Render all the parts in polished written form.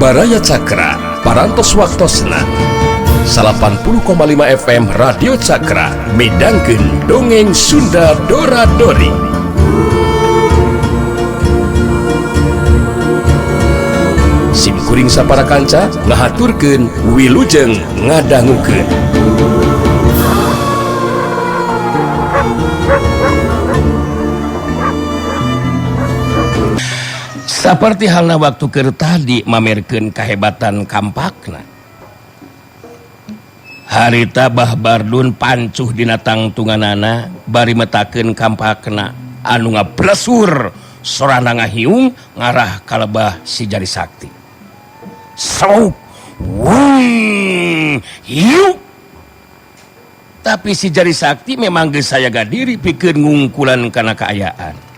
Jiwaraya Cakra parantos waktosna 80,5 FM Radio Cakra midangkeun dongeng Sunda Dora-Dori. Simkuring sapara kanca ngahaturkeun wilujeng ngadangukeun. Seperti halna waktu keur tadi mamerkeun kahebatan kampakna. Harita Bah Bardun pancuh dina tangtunganana bari metakeun kampakna anu ngablesur sorana ngahiung ngarah ka lebah si Jari Sakti. Sauk wung hiu. Tapi si Jari Sakti memang geus sayaga diri pikeun ngungkulan kana kaayaan.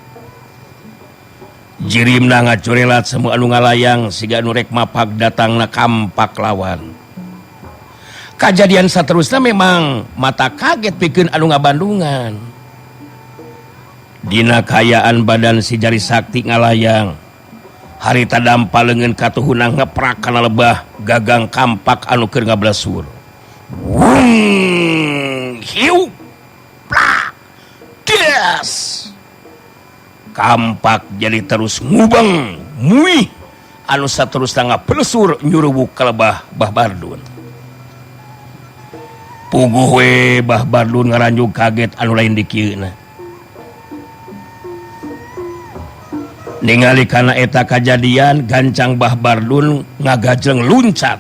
Jirimna ngacurelat semua anu ngalayang siga anu rek mapak datangna kampak lawan. Kajadian saterusna memang mata kaget pikeun anu ngabandungan. Dina kayaan badan si Jari Sakti ngalayang. Harita dampa leungeun katuhuna ngeprak kana lebah gagang kampak anu keur ngablesur. Wung hiu plak des. Kampak jadi terus ngubeng muih anu saterusna ngablesur nyurubuk ka lebah Bah Bardun. Puguh we Bah Bardun ngaranjug kaget anu lain di kieuna. Ningali kana eta kajadian gancang Bah Bardun ngagajeng luncat.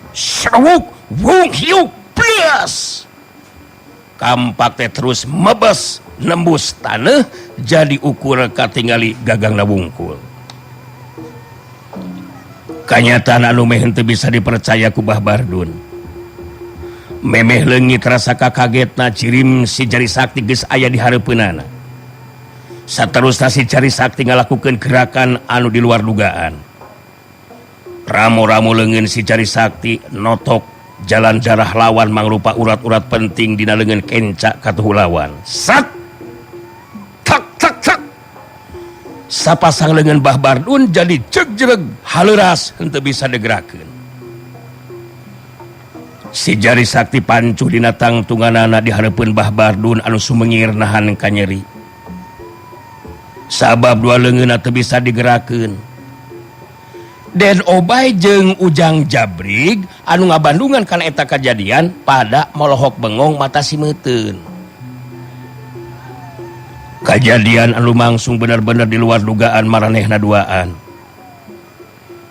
Srewuk wung hiu plus. Kampak teh terus mebes nembus tanah jadi ukur katingali gagangna wungkul. Kanyataan anu meh henteu bisa dipercaya ku Bah Bardun. Memeh leungit rasa kakagetna cirim si Jari Sakti geus aya di hareupeunana. Saterusna si Jari Sakti ngalakukeun gerakan anu di luar dugaan. Ramo-ramo leungeun si Jari Sakti notok jalan jarah lawan mangrupa urat-urat penting dina leungeun kenca katuhu lawan. Sat tak tak tak. Sapasang leungeun Bah Bardun jadi jegreg haleuras henteu bisa digerakeun. Si Jari Sakti pancuh dina tangtunganana di hareupeun Bah Bardun anu sumengir nahan ka nyeri. Sabab dua leungeunna teu bisa digerakeun. Den Obay jeung Ujang Jabrig anu ngabandungan kana eta kajadian pada molohok bengong mata simeuteun. Kajadian anu langsung bener-bener di luar dugaan maranehna duaan.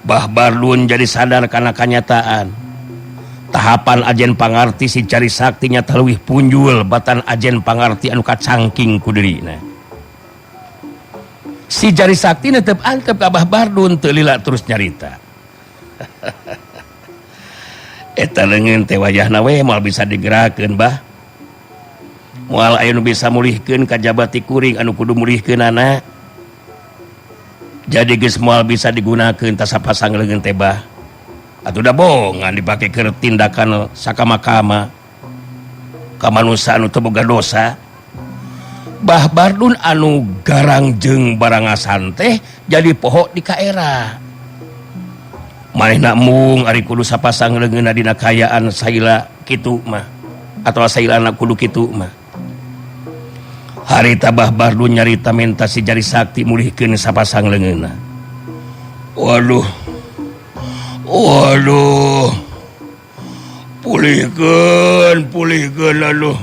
Bah Bardun jadi sadar kana kanyataan. Tahapan ajen pangarti si Jari Sakti nya leuwih punjul batan ajen pangarti anu kacangking ku dirina. Si Jari Sakti netep antep ka Bah Bardun teu lila terus nyarita. Eta leungeun teh wayahna we moal bisa digerakeun Bah. Moal aya nu bisa mulihkeun kajabati kuring anu kudu mulihkeunana. Jadi geus moal bisa digunakeun ta sapasang leungeun teh Bah. Atuh da bongan dipake keur tindakan sakama-kama ka manusia anu teu boga dosa. Bah Bardun anu garang jeung barangasan teh jadi poho di kaera. Manehna mung ari kudu sapasang leungeunna dina kayaan saila kitu mah atawa sailana kudu kitu mah. Harita Bah Bardun nyarita minta si Jari Sakti mulihkeun sapasang leungeunna. Waduh. Pulihkeun aduh.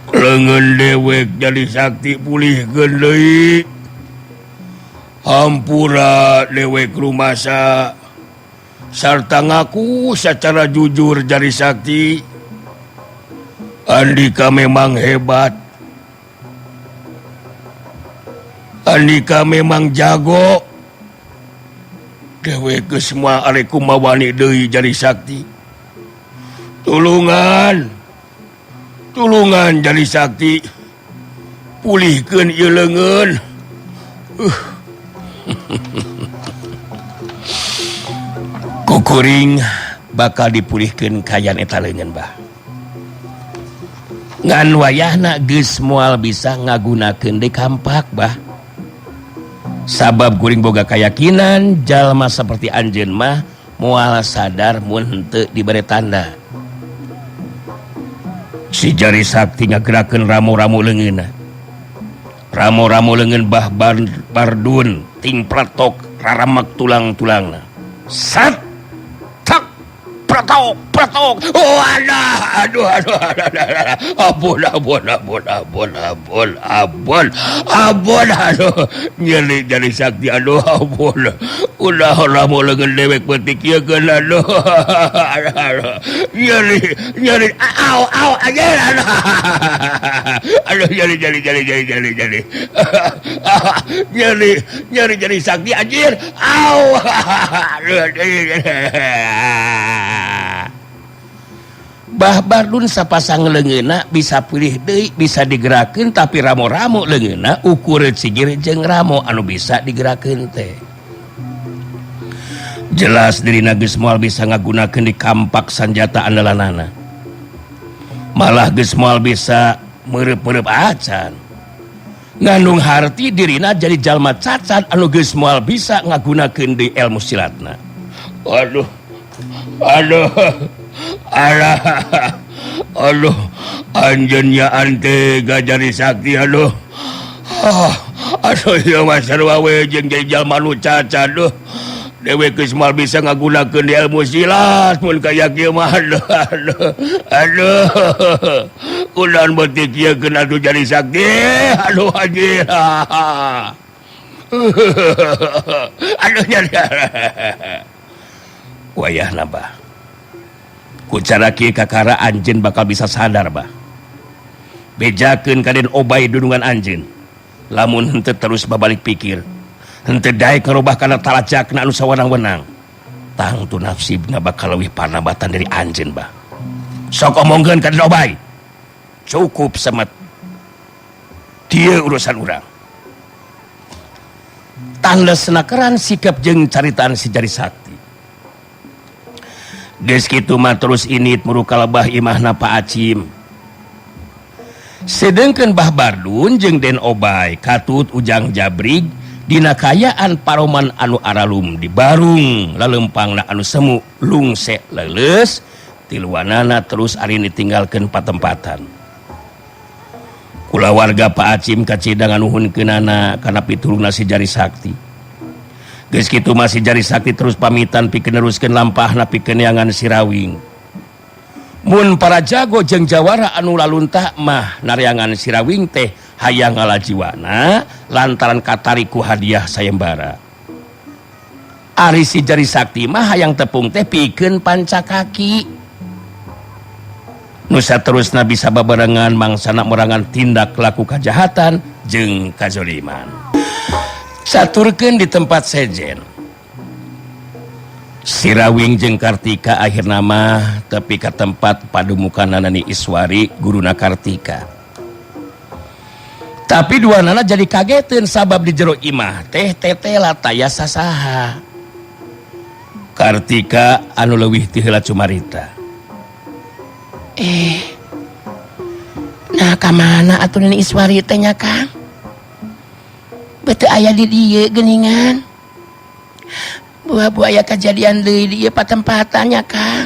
Leungeun dewek Jari Sakti pulihkeun deui. Hampura dewek rumasa sarta ngaku secara jujur Jari Sakti. Andika memang hebat. Andika memang jago. Dewek geus moal arek kumawani deui Jari Sakti. Tulungan Jari Sakti. Pulihkeun ieu leungeun. Kukuring bakal dipulihkeun kayan eta leungeun Bah. ngan wayahna geus moal bisa ngagunakeun di kampak bah. Sabab kuring boga keyakinan jalma seperti anjeun mah moal sadar mun henteu dibere tanda. Si jari sakti ngagerakeun ramu-ramu leungeunna. Ramu-ramu leungeun bah bardun ting pratok raramak tulang-tulangna. Sat tak pratok aduh abon aduh nyeri jari sakti aduh abon ulah ramu leungeun dewek peutik ieu keun aduh nyeri au ajer aduh nyeri nyeri sakti anjir au bah bardun sapasang leungeunna bisa pilih deui bisa digerakeun tapi ramu-ramu leungeunna ukur sigir jeung ramu anu bisa digerakeun teh jelas dirina geus moal bisa ngagunakeun di kampak sanjata andalanana malah geus moal bisa meureup-meureup acan ngandung harti dirina jadi jalma cacat anu geus moal bisa ngagunakeun di ilmu silatna. Aduh anjeunnya antega jari sakti aduh ieu mah sarua we jeung jadi jalma nu cacat aduh dewe geus moal bisa ngagunakeun di ilmu silat mun kaya kieu mah aduh kunaon beutik ieu keun atuh jari sakti aduh anjir aduh nyari wayahna bah ku cara kieu kakara anjeun bakal bisa sadar bah bejakeun kaden obay dudungan anjeun lamun henteu terus babalik pikir henteu daek ngarobah kana talajakna anu sawenang-wenang tang tu nafsibna bakal leuwih panambatan dari anjeun bah sok omongkeun kaden obay cukup semet dieu urusan urang tandasna keran sikap jeung caritaan si jari sakti. Geus kitu mah terus init murukal bah imahna Pak Acim. Sedengkeun Bah Bardun jeung Den Obay katut ujang jabrig dina kayaan paroman anu aralum di Barung lalempangna anu semu lungse leuleus tiluanana terus ari ditinggalkeun patempatan. Kula warga Pak Acim kacidang nuhunkeunana kana pitulungna si jari sakti. Geus kitu masih jari sakti terus pamitan pikeun neruskeun lampahna pikeun neangan Sirawing. Mun para jago jeung jawara anu laluntah mah nareangan Sirawing teh hayang ngalajiwana lantaran katariku hadiah sayembara. Ari si jari sakti mah hayang tepung teh pikeun pancakaki. Nu saterusna bisa babarengan mangsana morangan tindak laku kajahatan jeung kazoliman. Caturkeun di tempat sejen. Sirawing jeung Kartika akhirna mah tepi ka tempat padumukanana Nani Iswari guruna Kartika. Tapi duanana jadi kageteun sabab di jero imah teh tetela taya sasaha. Kartika anu leuwih ti heula cumarita. Nah kamana atuh Nani Iswari teh nya Kang? Bete aya di dieu geuningan. Buah-buah aya kejadian deui di ieu patempatannya Kang.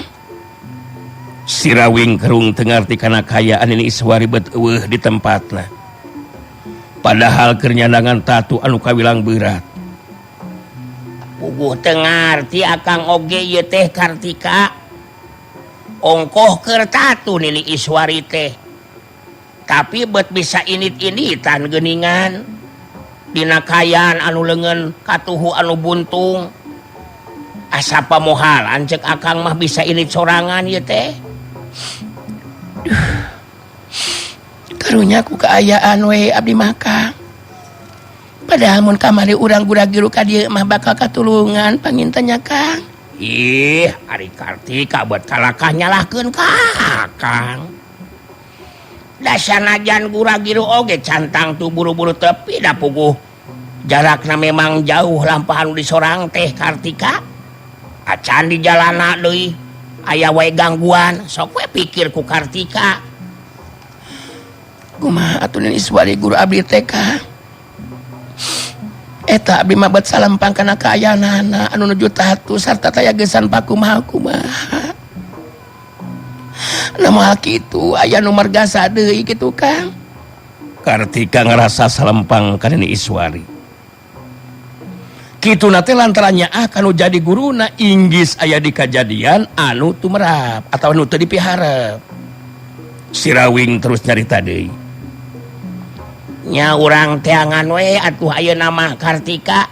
Sirawing kerung teu ngarti kana kayaan Nani Iswari bet eueuh di tempatna. Padahal keur nyandangan tatu anu kawilang berat. Puguh teu ngarti akang oge ieu teh Kartika. Ongkoh keur tatu Nini Iswari teh. Tapi bet bisa init-initan geuningan. Dina kayan anu leungeun katuhu anu buntung. Asa pamohalan ceuk akang mah bisa init sorangan ieu teh. Karunya ku kaayaan we abdi mah Kang. Padahal mun kamari urang gura-giru ka dieu mah bakal katulungan pangintanya Kang. Ih, ari Kartika buat kalakah nyalahkeun Kang. Dasanajan gura-giru oge cantang tu buru-buru tepi da puguh. Jarakna memang jauh lampahan di sorang teh Kartika. Acan di jalana deui aya wae gangguan, sok we pikir ku Kartika. kumaha atuh Nini Iswari guru abdi teh Kang? Eta abdi mah bet salempang kana kaayanana anu nuju tatu sarta taya gesan pakumaha kumaha. Namun kitu aya nu margasa deui kitu Kang. Kartika ngerasa salempang ka Nini Iswari. Kitu nate lantarannya kanu jadi guruna inggis aya di kajadian anu tumerap atau anu teu dipiharep. Si Rawing terus nyarita deui. Nya urang teangan we atuh ayeuna mah Kartika.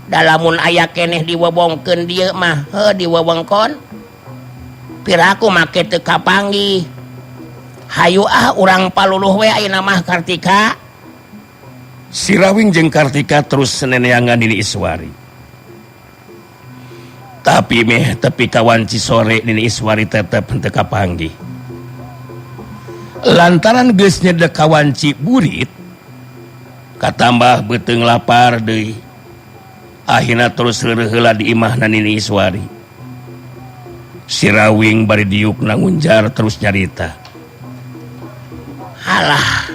Dalamun aya keneh diwewongkeun dieu mah heuh diwewengkon. Piraku make teu kapanggih. Hayu urang paluluh we ayeuna mah Kartika. Si Rawing jeung Kartika terus seneneangan Nini Iswari. Tapi meh tepi kawanci sore Nini Iswari tetep teu kapanggih. Lantaran geus nyedek kawanci burit, katambah beuteung lapar deui. Akhirna terus reureuh heula di imahna Nini Iswari. Si Rawing bari diukna ngunjar terus nyarita. Halah,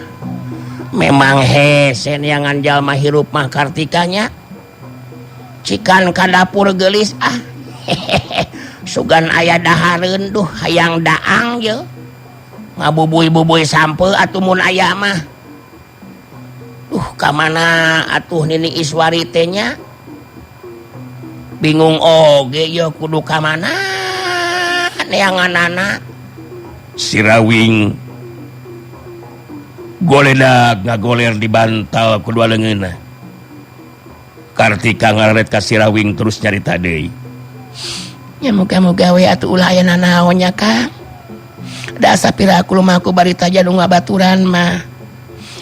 memang hese neangan jalma hirup mah Kartikanya. Cikan ka dapur geulis sugan aya dahareun duh hayang daang ye. Ngabubui-bubui sampe atuh mun aya mah. Kamana atuh Nini Iswari teh nya? Bingung oge ye kudu kamana neanganana. Si Rawing goledag ngagoler di bantal kedua leungeunna. Kartika ngararet ka si Rawing terus nyarita deui. Ya muga-muga we atuh ulah aya nanaon nya Kang. Da sapira kulumaku barita jadu ngabaturan mah.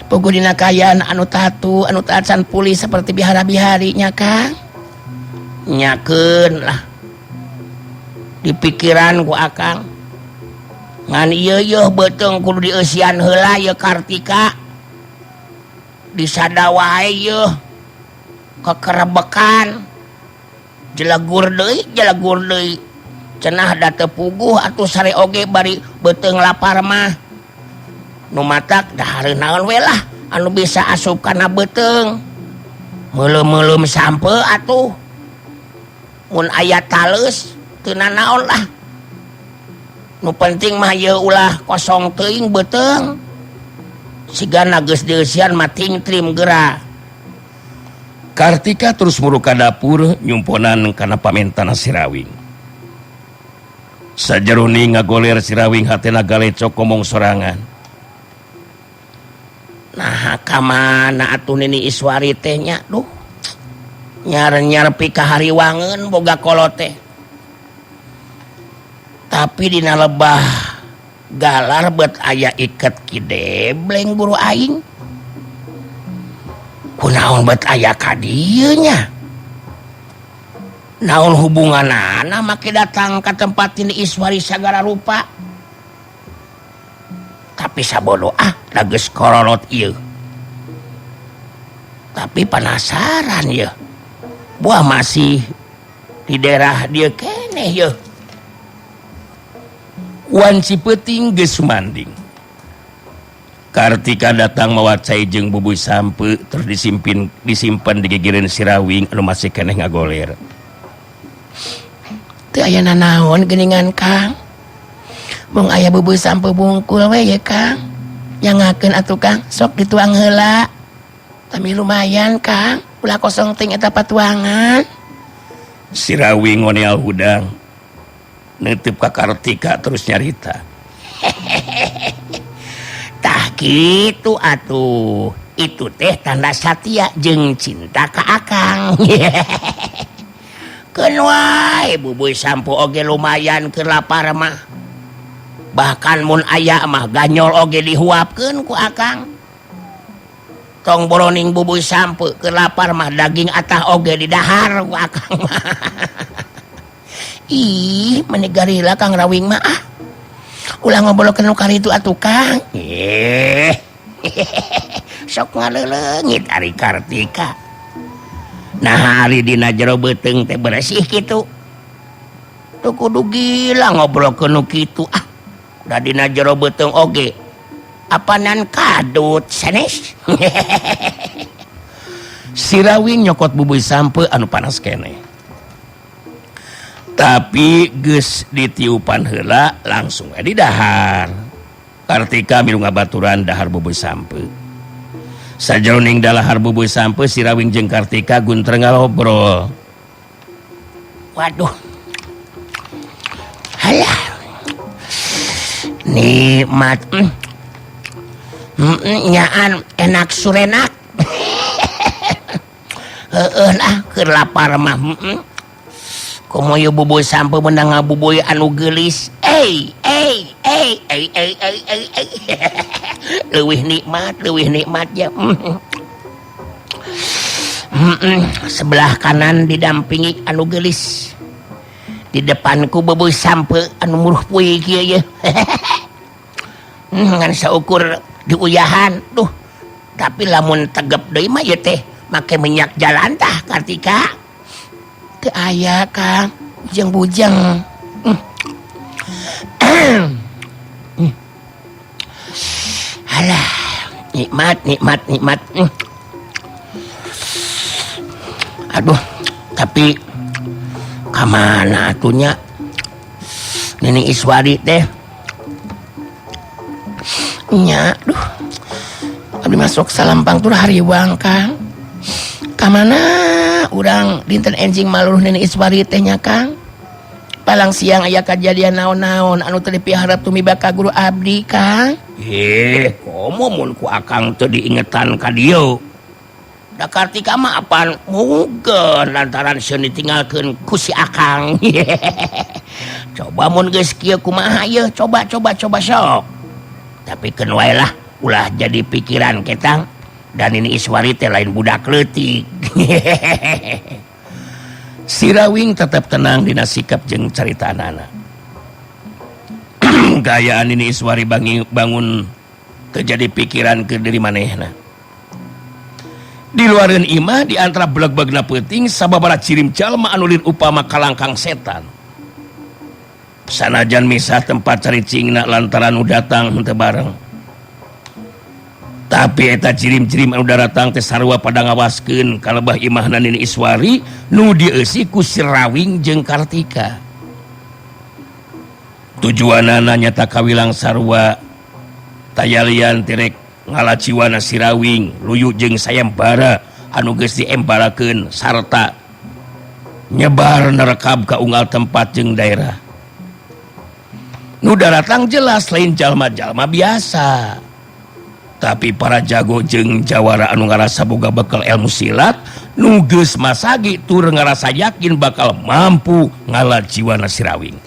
Puguh dina kayaan anu tatu anu taatan pulih seperti bihara-bihari nya Kang. Nyakeun lah. Di pikiran ku Akang. Ngan ieu yeuh beuteung kudu dieusian heula ye Kartika. Disada wae yeuh kekerebekan. Jelegur deui. Cenah da teu puguh atuh sare oge bari beuteung lapar mah. Nu matak dahareun naon we lah anu bisa asup kana beuteung. Meuleum-meuleum sampe atuh. Mun aya taleus teu nanaon lah. Nu penting mah ye ulah kosong teuing beuteung. Sigana geus dieusian mah ting-trim geura. Kartika terus muru ka dapur nyumponan kana pamentana si Rawing. Sajeruni ngagoler si Rawing hatena galecok ngomong sorangan. Nah kamana atuh Nini Iswari teh nya? Duh. Nyar-nyar pi ka hariwangeun boga kolot teh. Tapi dina lebah galar beut aya iket kidebleng guru aing. Kunaon beut aya ka dieu nya? Naon hubunganana make datang ke tempat Nini Iswari sagala rupa. Tapi sabodo da geus korolot ieu. Tapi penasaran ye. Buah masih di daerah dieu keneh ye. Wan Cipeuting geus sumanding. Kartika datang mawa cai jeung bubui sampe terus disimpen di gigireun si Rawing anu masih keneh ngagoler. Teu aya nanaon geuningan Kang. Mung aya bubui sampe bungkul we ye Kang. Nyangakeun atuh Kang, sok dituang heula. Tapi lumayan Kang, ulah kosong ting eta patuangan. Si Rawing ngoneal hudang. Neuteup ka Kartika terus nyarita. Tah kitu atuh. Itu teh tanda satia jeung cinta ka Akang. Keun wae bubui sampo oge lumayan keur lapar mah. Bahkan mun aya mah ganyol oge dihuapkeun ku Akang. Tong boroning bubui sampo keur lapar mah daging atah oge didahar ku Akang mah. Ih, menegarila Kang Rawing mah ulah ngobrolkeun kali itu atuh Kang. Sok ngaleulengit ari Kartika. Nah hari dina jero beuteung teh beresih kitu. Teu kudu gila ngobrolkeun nu kitu. Da dina jero beuteung oge apanan kadut sanes. Si Rawing nyokot bubui sampe anu panas kene. Tapi geus ditiupan heula langsung di dahar. Kartika milu ngabaturan dahar bubui sampe. Sajroning dalahar bubui sampe si Rawing jeung Kartika gunter ngobrol. Waduh. Halah. Nikmat. Nyaan enak surenak. Lah keur lapar mah. Komoyo bubui sampe menang ngabubuy anu geulis. Leuwih nikmat ya. Sebelah kanan didampingi anu geulis. Di depanku bubui sampe anu muruh puy kieu ye. Ngan saukur diuyahan. Duh. Tapi lamun tegep deui mah ye teh make minyak jalan tah Kartika. Teu aya Kang, bujang-bujang. Alah, nikmat. Aduh, tapi kamana atunya Nini Iswari teh? Nya, duh. Abdi masuk salampang tur hariwang Kang. Kamana urang dinten enjing maluruh Nini Iswari teh nya Kang? Palang siang aya kajadian naon-naon anu teu dipiharap tumiba ka guru abdi Kang. Komo mun ku akang teu diingetan ka dieu. Da Kartika mah apaan mugeun lantaran sieun ditinggalkeun ku si akang. Coba mun geus kieu kumaha ye? Coba sok. Tapi keun wae lah ulah jadi pikiran ketang. Dan ini Iswari teh lain budak leutik. Si Rawing tetap tenang dina sikap jeung caritanana. Gayaan ini Iswari bangun terjadi pikiran ke diri manehna. Di luareun imah di antara beleg-belegna peuting sababaraha cirim jalma anu lin upama kalangkang setan. Sanajan misah tempat caricingna lantaran nu datang henteu bareng. Tapi eta cirim-cirim anu datang teh sarua pada ngawaskeun kalebah imahna Nini Iswari nu dieusi ku si Rawing jeung Kartika. Tujuanana nyata kawilang sarua tayalian tirek ngalaciwana si Rawing luyu jeung sayembara anu geus diembarakeun sarta nyebar nerekab ka unggal tempat jeung daerah. Nu datang jelas lain jalma-jalma biasa. Tapi para jago jeung jawara anu ngarasa boga bekal ilmu silat nu geus masagi tur ngarasa yakin bakal mampu ngalaciwana si Rawing.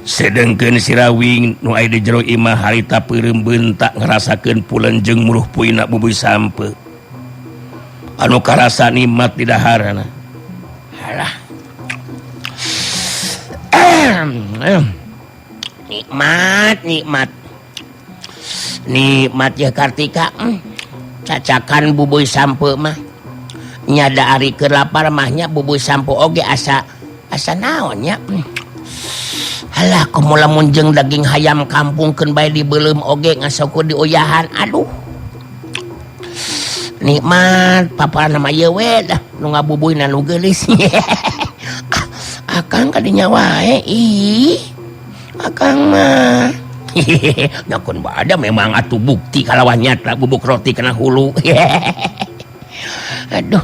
Sedengkeun si Rawing nu aya di jero imah harita peureum tak ngarasakeun pulen jeung muruh puina bubui sampe. Anu karasa nikmat di daharana. Halah. Nikmat. Nikmat ya Kartika. Cacakan bubui sampe mah nyada ari keur lapar mahnya bubui sampe oge asa naon nya. Halah komo lamun jeung daging hayam kampungkeun bae dibeuleum oge ngasokur diuyahan. Aduh. Nikmat paparan mah ieu we dah nu ngabubuyna nu geulis. Akang kadinya wae ih. Akang mah nyakun bada memang atuh bukti kalawan nyata bubuk roti kena hulu. Aduh.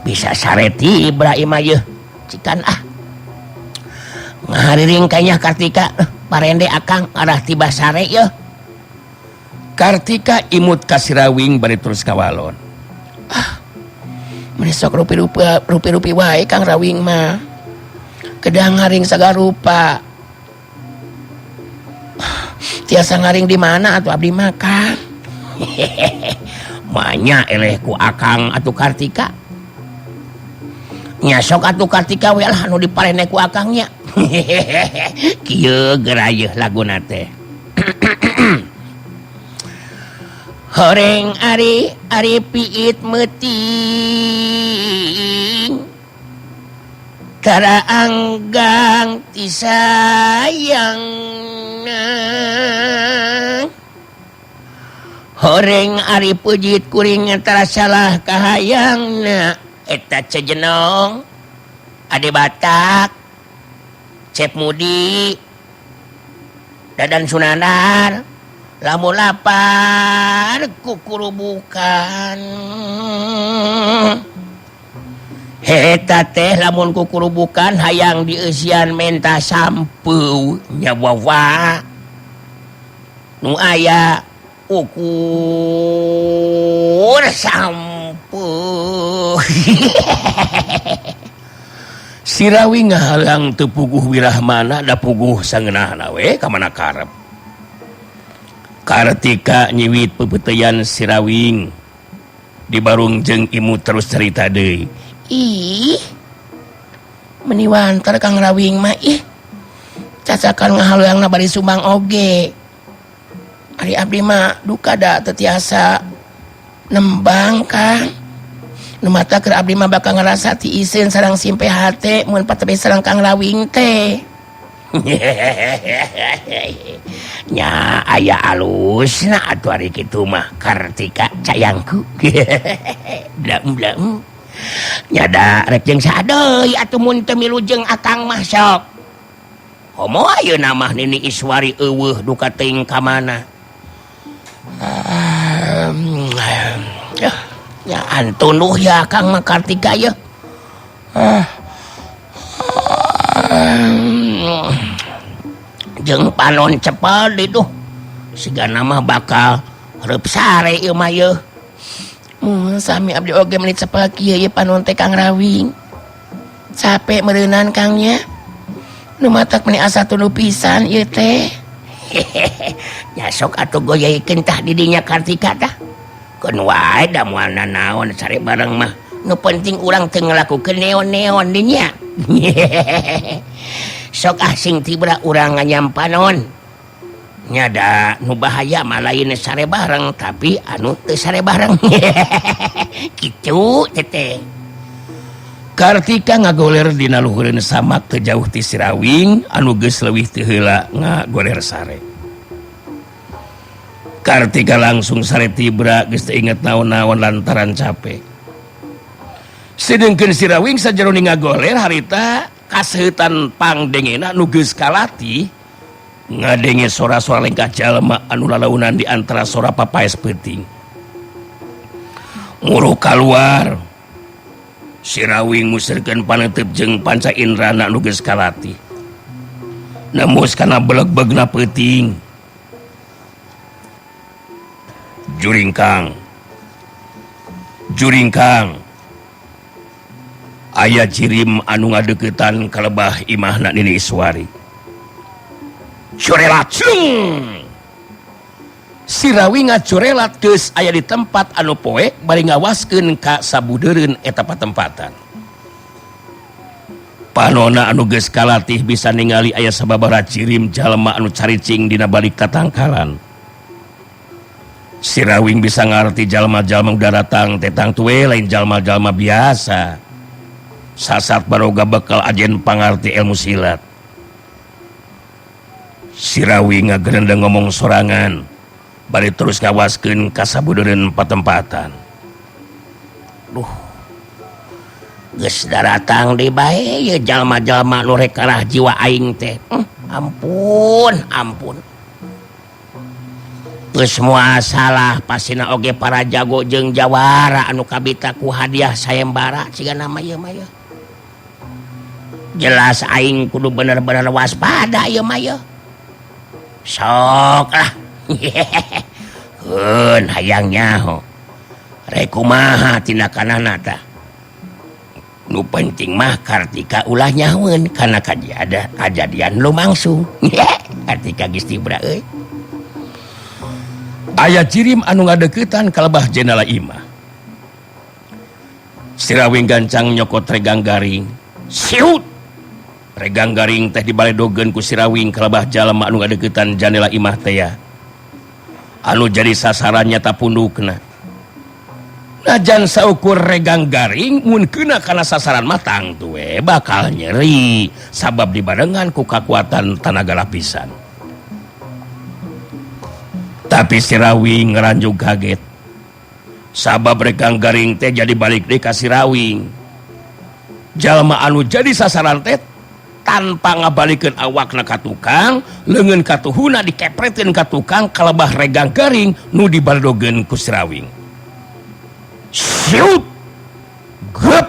Bisa sareti Ibrahim aja. Cikan ngahariring kayaknya Kartika parende akang arah tiba sare ya. Kartika imut ka si Rawing bari terus kawalon. Menisok rupi-rupi wae Kang Rawing mah. Kedah ngaring sagarupa. Tiasa ngaring di mana atuh abdi makan? Manya eleh ku akang atuh Kartika. Nya sok atuh Kartika we lah anu diparene ku akangnya. Kieu gerayeuh laguna teh. Horeng ari piit meuting. Tara anggang ti sayang horeng ari pujit kuring antara salah kahayangna eta cejenong Ade Batak Cep Mudi Dadan Sunanar lamun lapar kukurubukan eta teh lamun kukurubukan hayang dieusian menta sampeu nya wawa nu aya ukur sampeu Sirawi ngahalang teu puguh wirahmana da puguh sangeunahna we ka mana karep Kartika nyiwit pepeuteyan Sirawing dibarung jeung imut terus cerita deui. Ih meniwantar Kang Rawing mah ih cacakan ngahaloyangna bari sumbang oge ari abdi mah duka da tetiasa nembang Kang nu mata keur abdi mah bakal ngerasa ti iseun sareng simpe hate mun patebe sareng Kang Rawing teh nya aya alusna atuh ari kitu mah Kartika cayangku blam nyada rek jeung sadeui atuh mun teu milu jeung akang mah sok homo ayeuna mah Nini Iswari eueuh duka teuing ka mana ya antun ya Kang mah Kartika ya jeung panon cepel itu sigana mah bakal reup sare ieu mah yeuh sami abdi oge menit cepel kieu ye panon teh Kang Rawing capek meureunan Kang nya nu matak meni asa tunu pisan ieu teh nya sok atuh goyeukeun tah di dinya Kartika tah keun wae da moal nanaon sare bareng mah nu penting urang teu ngalakukeun neon-neon di nya sok asing tibra urang nganyam-panon nyada nu bahaya mah lain sare bareng tapi anu teu sare bareng kitu teteh Kartika ngagoler dina luhureun samak teu jauh ti Sirawing anu geus leuwih teu heula ngagoler sare Kartika langsung sare tibra geus teu inget naon-naon lantaran capek sedengkeun Sirawing sajaroni ngagoler harita kaseutan pangdengena nu geus kalati ngadenge sora-sora lengkah jalma anu lalaunan di antara sora papaes peuting nguruh kaluar Sirawing musirkeun paneuteup jeung panca indrana nu geus kalati nemus kana beleg-begna peuting Juringkang aya cirim anu ngadeuketan ka lebah imahna Nini Iswari curelat Sirawi ngacurelat geus aya di tempat anu poek bari ngawaskeun ka sabudeureun eta patempatan panonna anu geus kalatih bisa ningali aya sababaraha cirim jalma anu caricing dina balik tatangkalan Sirawing bisa ngarti jalma-jalma udah datang tetang tuwe lain jalma-jalma biasa sasat baroga bekal ajen pangarti ilmu silat Sirawing ngagerendeng ngomong sorangan bari terus ngawaskeun ka sabudeureun patempatan geus daratang deui bae ye jalma-jalma nu rek karah jiwa aing teh ampun geus moal salah pasina oge para jago jeung jawara anu kabita ku hadiah sayembara cigana mah ieu mah jelas aing kudu bener-bener waspada ieu mah sok lah keun hayang nyaho rek kumaha tindakanana tah nu penting mah Kartika ulah nyaweun kana kajadian lumangsung Kartika geus tibra euy aya cirim anu ngadeuketan ka lebah Jenala Imah Sirawing gancang nyokot regang garing siut regang garing teh dibaledogeun ku Sirawing ka lebah jalma anu ngadeuketan Janela Imah teh anu jadi sasaran nyata pundukna najan saukur regang garing mun kena kana sasaran matang tuh bakal nyeri sabab dibarengan ku kekuatan tenaga lapisan. Tapi si Rawing ngeranjug kaget sabab regang garing teh jadi balik deh ka si Rawing. Jalma anu jadi sasaran teh tanpa ngabalikeun awakna ka tukang, leungeun katuhuna dikepretin ka tukang kalebah regang garing nu dibaldogeun ku si Rawing. Siut! Grup!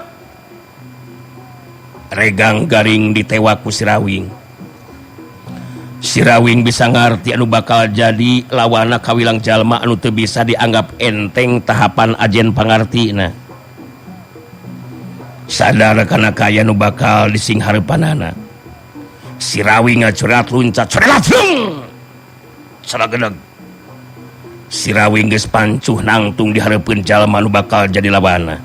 Regang garing ditewak ku si Rawing. Si Rawing bisa ngarti anu bakal jadi lawana kawilang jalma anu teu bisa dianggap enteng tahapan ajen pangartina. Sadar kana kaya anu bakal disinghareupanana. Si Rawing ngacurat luncat curelat saragedeg. Si Rawing geus pancuh nangtung dihareupeun jalma anu bakal jadi lawana.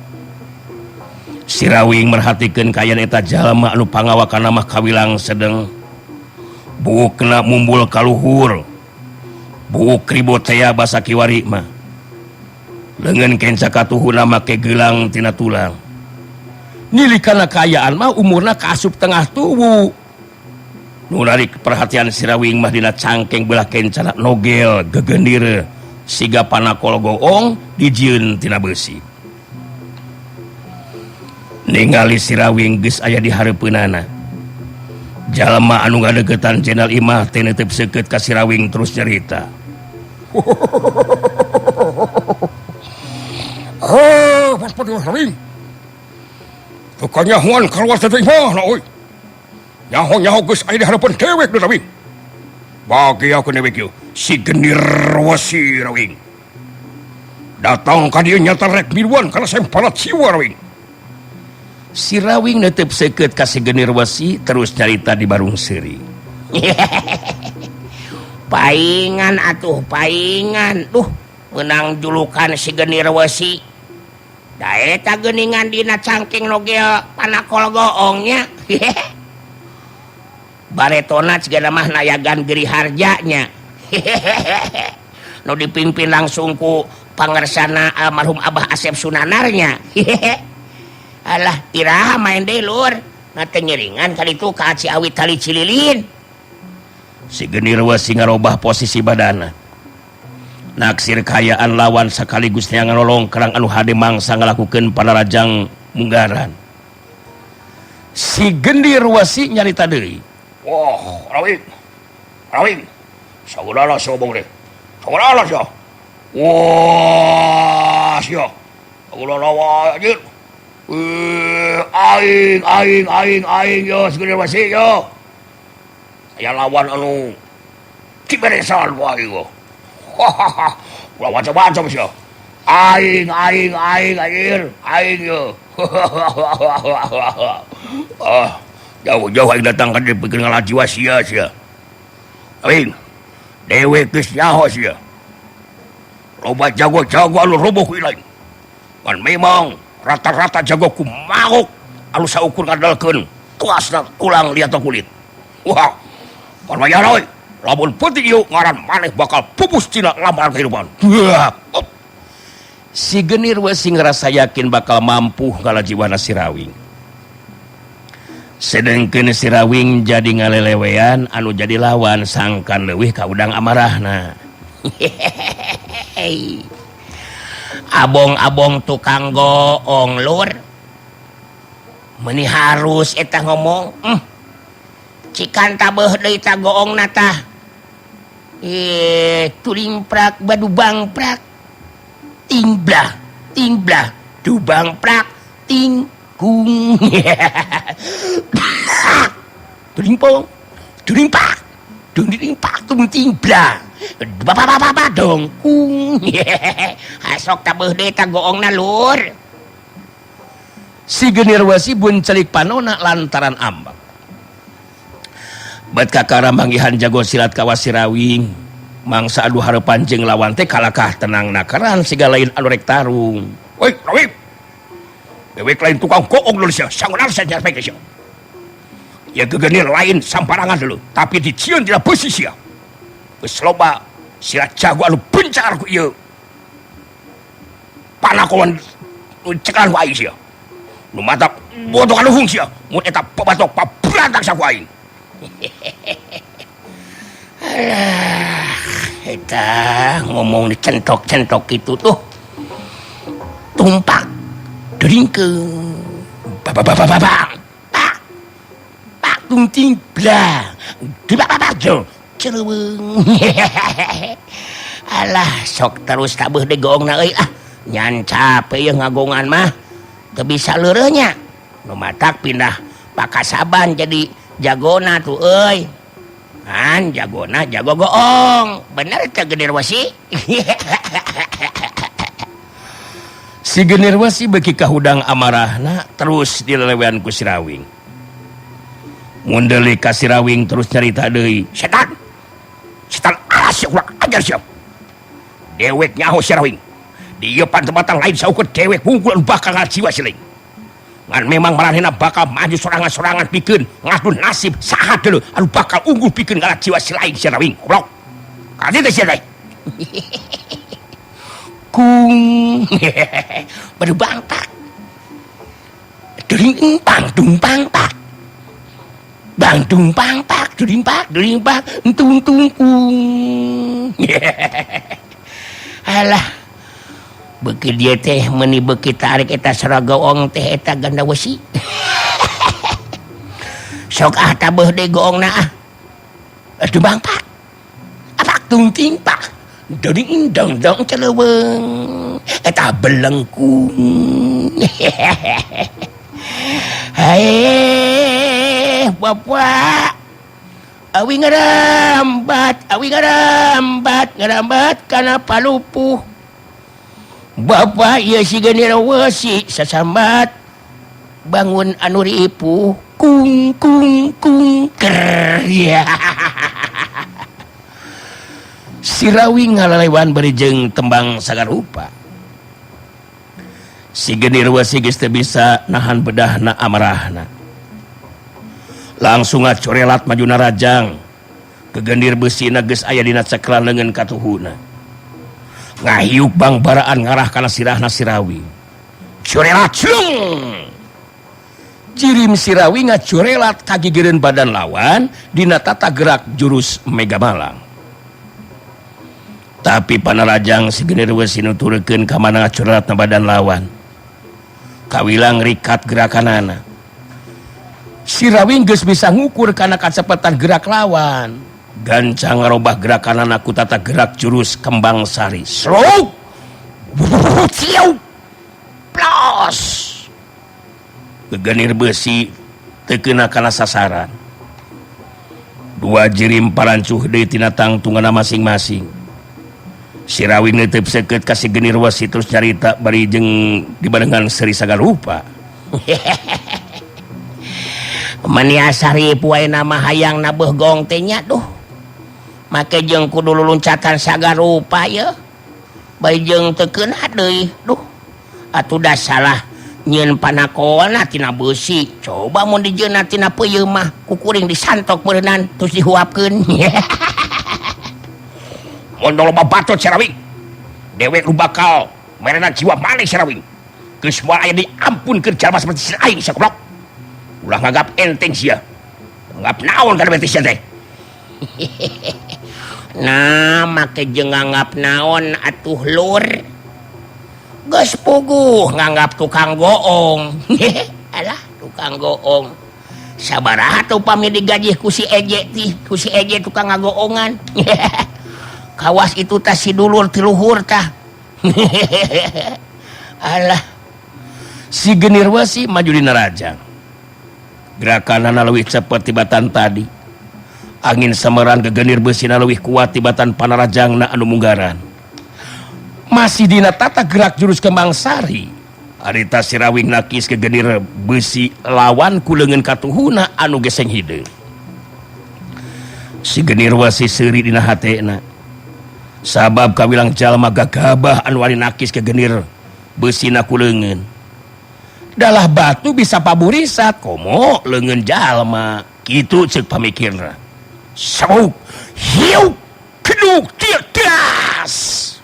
Si Rawing merhatikeun kayan eta jalma anu pangawakanna mah kawilang sedeng. Buukna mumbul kaluhur. Buuk ribut tea basa kiwari mah. Leungeun kenca katuhuna make geulang tina tulang. Nilikana kayaan mah umurna kaasup tengah tubuh. Nu narik perhatian si Rawing mah dina cangkeng belah kencana nogel gegendir siga panakol goong dijieun tina beusi. Ningali si Rawing geus aya di hareupeunana. Jalma anu ngadegetan Jenderal Imah teh neuteup seukeut ka si Rawing terus nyarita. Pas padu Rawing. Tukang nyahoan kaluar teh imah na euy. Nyaho geus aya di hareupeun dewek deui Rawing. Bagi aku dewek ieu si Gendir Wasi Rawing. Datang ka dieu nyata rek miluan kana semparat siwa Rawing. Si Rawing neuteup seukeut ka si Gendir Wasi terus carita di Barung Seuri. Paingan atuh paingan. Menang julukan si Gendir Wasi. Da eta geuningan dina cangking nogel panakol goongnya. Baretona cigana mah nayagan geri harjanya. Nu dipimpin langsung ku pangersana almarhum Abah Asep Sunanarnya. Alah tiraha main deui lur. Na teh nyeringan kali itu ka Ciawi tali Cililin. Si Gendir Wasi ngarobah posisi badana. Naksir kayaan lawan sakaligus nganolong kerang anu hade mangsa ngalakukeun panarajang munggaran. Si Gendir Wasi nyarita deui. Wah, Rawing. Saudara sobong deh. Saudara sia. Wah, sia. Saudara wajib. Aing yo Gendir Wasi yo. Aya lawan anu ciberesan wae yo. Hahaha. Ulah macam-macam sia. Aing yo. Jauh-jauh aing datang ka dieu pikeun ngalaji wasia sia. Aing dewek geus nyaho sia. Loba jago-jago anu roboh ku ilaing. Kan memang rata-rata jago ku magok anu saukur ngadalkeun tuasna tulang liat kulit. Wah, parmayana we. Lamun penting ieu ngaran maneh bakal pupus tina lamar kehidupan. Si Gendir Wasi ngerasa yakin bakal mampu ngalajiwana si Rawing. Sedengkeun si Rawing jadi ngalelewean anu jadi lawan sangkan leuwih ka udang amarahna. Abong-abong tukang goong lur. Meuni harus eta ngomong. Cikan tabeuh deui ta goongna tah. Tulimprak badubang prak. Tingblah dubang prak tingkung. Tulimpak tingblah bapa dongkung. Hasok tabeuh deui ta goongna lur. Si Gendir Wasi bun celik panona lantaran ambak. Bet kakara manggihan jago silat ka Wasi Rawing. Mangsa adu hareupan jeung lawan teh kalakah tenang nakaran siga lain anu rek tarung. Woi, Rawing. Dewek lain tukang goong dulu sia, sangunar saja pake sia. Ya gegenir lain samparangan dulu, tapi dicieun dina beusi sia. Geus loba silat jago anu bencar ku ieu. Panakolan cekan wae sia. Nu mata bodoh anu hung sia, mun eta pabatok paberantak saku aing. Alah, eta ngomong dicentok-centok itu tuh tumpak deringkeun. Bababababang. Pak tunting blah. Dibabababjo. Cereuweung. Alah, sok terus tabeuh de gongna euy ah. Nyan capek ya ngagongan mah. Teu bisa leureuhnya. Nu matak pindah pakasaban jadi jagona tuh euy. Kan jagona jago goong. Bener teh Genir Wasi? Si Genir Wasi beki kahudang amarahna terus dilelewean ku si Rawing. Mun deuli ka si Rawing terus nyarita deui. Setan alas ya kurang ajar siap. Dewek nyaho si Rawing. Dia pantebatan lain saukeut dewek wungkul bakal ngajiwa si Ling. Ngan memang maranehna bakal maju sorangan-sorangan pikeun ngadu nasib saha deuleu anu bakal unggul pikeun ngalajiwa si lain si Rawing. Goblok. Kadi teh si Rawing. Kung berbangtak. Dering empang dumpang tak. Bang dumpang tak dering pak entung kung. Alah. Beki dia teh meuni beki tarik eta saragaong teh eta ganda wesi. Sok ah tabeuh deui goongna ah. Aduh bangtak. Apak tungting pak. Dering dong celeuweung. Eta belengkung. Hae bapak. Awi ngarambat kana palupuh. Bapak ieu si Genir Wasi sasambat bangun anu ripuh kung ker ya. Si Rawing ngalalewan bari jeung tembang sagarupa. Si Genir Wasi geus teu bisa nahan bedahna amarahna. Langsung ngacorelat majuna rajang. Kegendir beusina geus aya dina cekran leungeun katuhuna. Ngahiuk bang baraan ngarah kana sirahna si Rawing. Corelat cung. Jirim si Rawing ngacorelat kagigireun badan lawan dina tata gerak jurus Mega Malang. Tapi panarajang si Genir Wasi nuturkeun ka mana ngacorelatna badan lawan. Kawilang rikat gerakanana. Si Rawing geus bisa ngukur kana kacepetan gerak lawan. Gancang ngarobah gerakanana ku tata gerak jurus Kembang Sari. Slok. Ciu. Plos. Gegenir besi teu keuna kana sasaran. Dua jirim parancuh deui tina tangtungana masing-masing. Si Rawing neuteup seukeut ka si Genir Wasi terus nyarita bari jeung dibarengan Seri Sagarupa. Mania Saripu wae nama hayang nabeuh gong teh nya duh. Make jeung kudu luluncatan Sagarupa ya. Bae jeung teu keuna deui. Duh. Atuh da salah nyieun panakoana tina beusi. Coba mun dijieunna tina peuyeum mah kukuring disantok meureunan terus dihuapkeun. Mun loba batot si Rawing. Dewek lu bakal merena jiwa maneh si Rawing. Geus moal aya diampunkeun jalma seperti si aing sia goblok. Ulah nganggap enteng sia. Nganggap naon kana bete sia teh. Nah, make jeung nganggap naon atuh lur. Geus puguh nganggap tukang goong. Alah, tukang goong. Sabaraha tuh upami digaji ku si Eje tih, ku si Eje tukang ngagoongan. Kawas itu tah si dulur ti luhur tah. Alah, si Genir Wasi maju dina rajang. Gerakanana leuwih cepet tibatan tadi. Angin sameran gegenir beusina leuwih kuat tibatan panarajangna anu munggaran. Masih dina tata gerak jurus Kembang Sari. Arita si Rawing nakis gegenir beusi lawan ku leungeun katuhuna anu geseng hideung. Si Genir Wasi seuri dina hatena. Sabab kawilang jalma gagabah anu wani nakis gegenir beusina ku leungeun. Dalah batu bisa paburisat komo leungeun jalma. Kitu ceuk pamikirna. Sabuk hiu keduk tirtas.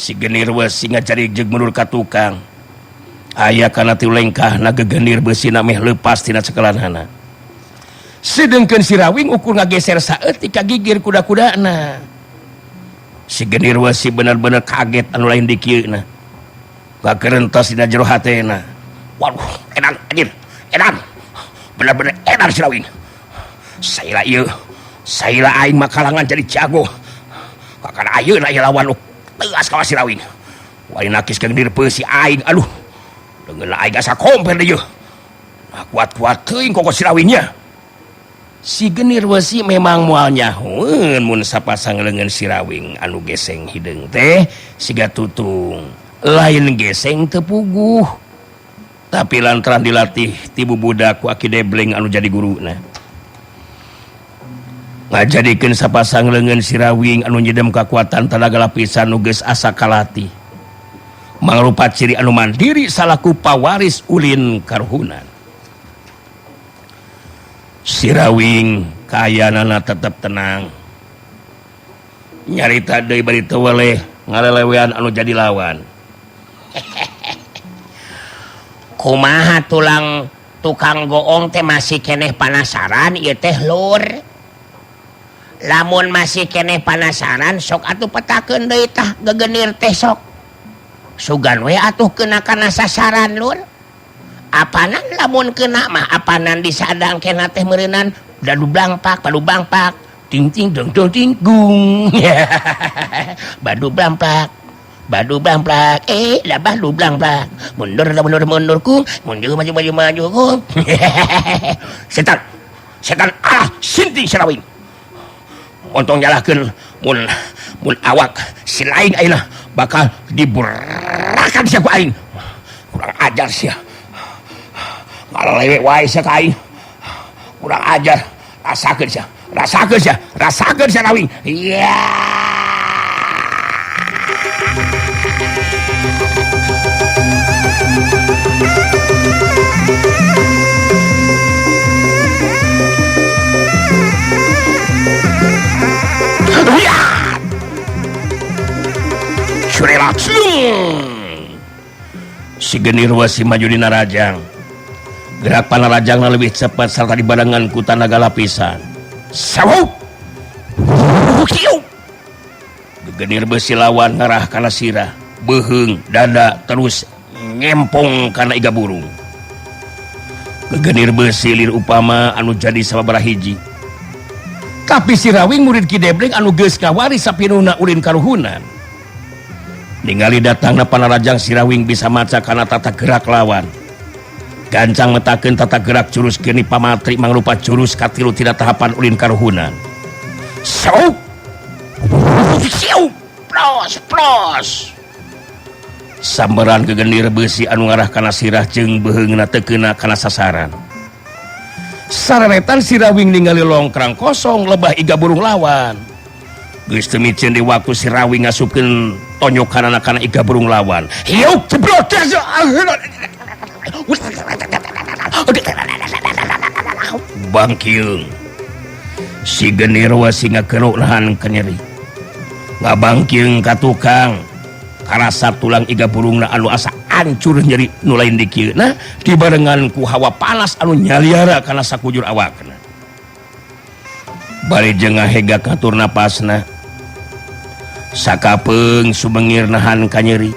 si genir besi ngajari jeung mundur ka tukang aya kana tiu lengkah na gegenir besi na meh leupas tina cekelanana sedengkeun si Rawing ukur ngageser saeutik ka gigir kuda-kudana si genir besi bener-bener kaget anu lain di kieuna kakerentos dina jero hatena waduh edan anjir edan bener-bener edan si Rawing saila ieu saila aing makalangan jadi jago kakana ayeuna ieu lawan tegas ka si Rawing wali nakis ka genir besi aing aduh dengan aing asa komper deui nah kuat-kuat teuing kok si Rawingnya si genir besi memang moal nyahoeun mun sapasang leungeun si Rawing anu geseng hideung teh siga tutung lain geseng teu puguh tapi lantaran dilatih ti budak ku Aki Debleng anu jadi guruna ngajadikeun sapasang leungeun si Rawing anu nyedem kakuatan tenaga lapisan nu geus asa kalatih mangrupa ciri anu mandiri salaku pawaris ulin karuhunan si Rawing kayanana tetep tenang nyarita deui bari teu weleh ngalelewean anu jadi lawan kumaha tulang tukang goong teh masih keneh panasaran ieu teh lur lamun masih keneh panasaran sok atuh petakeun deui tah gegenir teh sok sugan we atuh kena kana sasaran lur apanan lamun kena mah apanan disadang kena teh meureunan padu blangpak ting ting dong dong ting gung badu blangpak lah badu blangpak mundur ku maju ku setan ah sinting si Rawing ontong nyalahkeun mun awak si lain ayeuna bakal diberakan sia ku aing kurang ajar sia ngalelewe wae sia ka aing kurang ajar rasakeun sia Rawing iya si genir besi maju dina rajang gerak panarajangna lebih cepat serta dibarengan ku tanaga lapisan sawuk genir besi lawan ngarah kana sirah beheung dada terus ngempong kana iga burung genir besi lir upama anu jadi sababaraha hiji tapi si Rawing murid Ki Debleng anu geus ngawaris sapinuna ulin karuhunan ningali datangna panarajang si Rawing bisa maca kana tata gerak lawan gancang metakeun tata gerak jurus geni pamatri mangrupa jurus katilu tina tahapan ulin karuhunan sok pros samberan gegenir besi anu ngarah kana sirah jeung beheungna teu keuna kana sasaran sareretan si Rawing ningali longkrang kosong lebah iga burung lawan geus teu micen di waktu si Rawing ngasupkeun tonyokanana kana iga burung lawan hiup jeblok bangkiung si genir besi ngakeruk nahan kenyeri ngabangkiung ka tukang karasa tulang iga burungna anu asa hancur nyeri nu lain di kieuna dibarengan ku hawa panas anu nyaliara kana sakujur awakna bari jeung ngahega katur napasna sakapeung sumengir nahan ka nyeri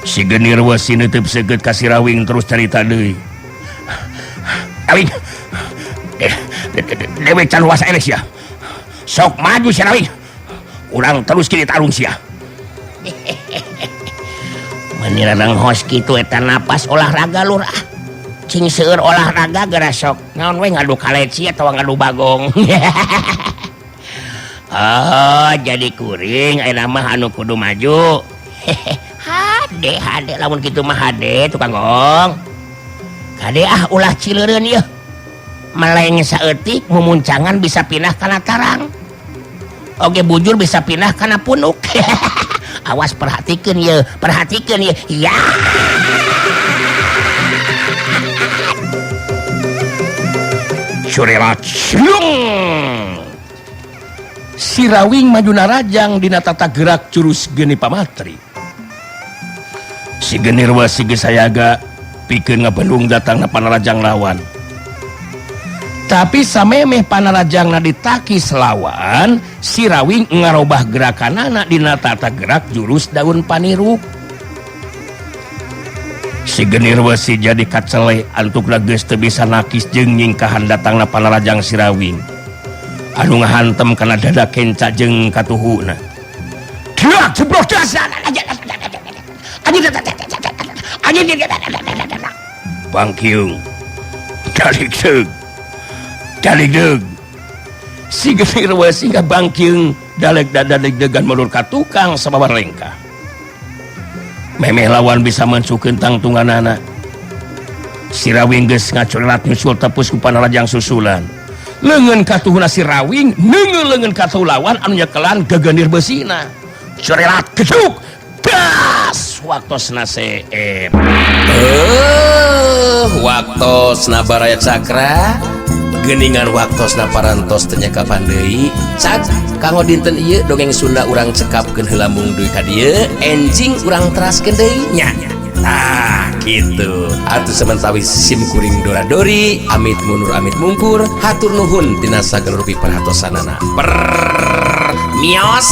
si genir besi neuteub seukeut ka si Rawing terus carita deui Rawing dewe can wasa eleh sia sok maju si Rawing urang terus kini tarung sia menirang hos kitu eta napas olahraga lur cing seueur olahraga geura sok naon we ngadu kaleci atawa ngadu bagong oh jadi kuring ayeuna mah anu kudu maju hade lamun kitu mah hade tukang gong kade ah ulah cileureun ieu meleng saeutik mumuncangan bisa pindah kana tarang oge bujur bisa pindah kana punuk awas perhatikeun ye ya surelat Sirawing majuna rajang dina tata gerak jurus geni pamatri. Si genirwa si gesayaga pikeun ngabelung datangna panarajang lawan. Tapi samemeh panarajangna ditakis lawan, Sirawing ngarobah gerakanana dina tata gerak jurus daun paniru. Si genirwa si jadi kacele antukna geus teu bisa nakis jeung nyingkahan datangna panarajang Sirawing. Anu ngahantem kana dada kenca jeung katuhuna. Dak jeblok dasar. Bangkiung. Dalig deug. Si genirwa si bangkiung daleg degan mulur ka tukang sababar lengkah. Memeh lawan bisa mensukeun tangtunganana. Sirawing geus ngacorelat nyusul tepus ku panarajang susulan. Leungeun katuhuna Sirawing neungeul leungeun katuh lawan anu nyekelan gegenir beusina. Corelat geduk. Das waktosna seep. Waktosna baraya cakra. Geningan waktosna parantos teu nyakapan deui. Cak kanggo dinten ieu dongeng Sunda urang cekapkeun heula mung deui ka dieu, enjing urang teraskeun deui nya. Nah, gitu. Atuh samentawi sim kuring dora-dori, amit mundur amit mungkur, hatur nuhun tina sagala rupi perhatosanana. Mios.